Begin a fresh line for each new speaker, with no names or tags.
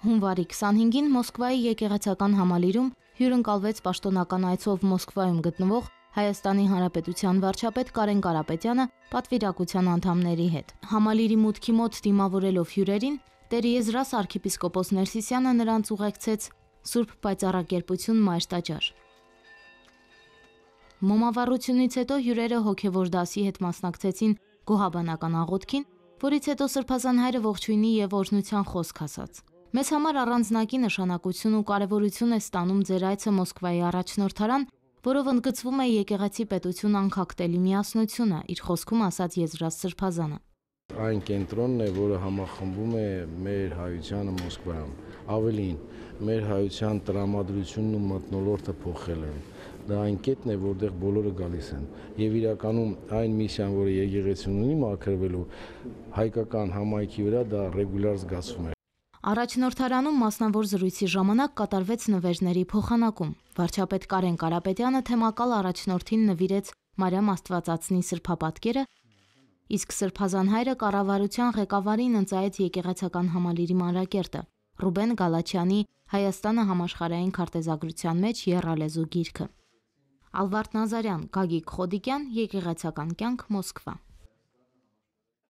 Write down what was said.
Հունվարի 25-ին Մոսկվայի եկեղեցական համալիրում հյուրընկալվեց պաշտոնական այցով Մոսկվայում գտնվող Հայաստանի Հանրապետության վարչապետ Կարեն Կարապետյանը պատվիրակության անդամների հետ։ Համալիրի մուտքի մոտ դիմավորելով հյուրերին, Տեր-Եզրաս arczepiskopos Ներսիսյանը նրանց ուղեկցեց Սուրբ Պայծառակերպություն մայր տաճար։ Մոմավառությունից հետո հյուրերը հոգևոր դասի հետ մասնակցեցին գոհաբանական աղոթքին, որից հետո Սրբազան հայրը ողջույնի եւ օրհնության խոսք ասաց։ Մեզ համար առանձնակի նշանակություն ու կարևորություն է ստանում ձեր այցը Մոսկվայի առաջնորդարան, որով ընդգծվում է եկեղեցի պետություն անկախտելի միասնությունը, իր խոսքում ասաց Եզրաս Սրբազանը։
Այն կենտրոնն է, որը համախմբում է մեր հայությանը Մոսկվայում։ Ավելին, մեր հայության տրամադրությունն ու մթնոլորտը փոխել են։ Դա այն կետն է, որտեղ բոլորը գալիս են։ Եվ իրականում այն միսիան, որը եկեղեցին ունի մաքրվելու հայկական համայնքի վրա, դա ռեգուլյար զգացվում է։
Առաջնորդարանում մասնավոր զրույցի ժամանակ կատարվեց նվերների փոխանակում։ Վարչապետ Կարեն Կարապետյանը թեմակալ առաջնորդին նվիրեց Մարիամ Աստվածածնի սրբապատկերը, իսկ Սրբազան հայրը կառավարության ղեկավարին ընծայեց եկեղեցական համալիրի մանրակերտը՝ Ռուբեն Գալաչյանի «Հայաստանը համաշխարհային քարտեզագրության մեջ եռալեզու» գիրքը։ Ալվարդ Նազարյան, Գագիկ Խոդիկյան, Եկեղեցական կյանք, Մոսկվա։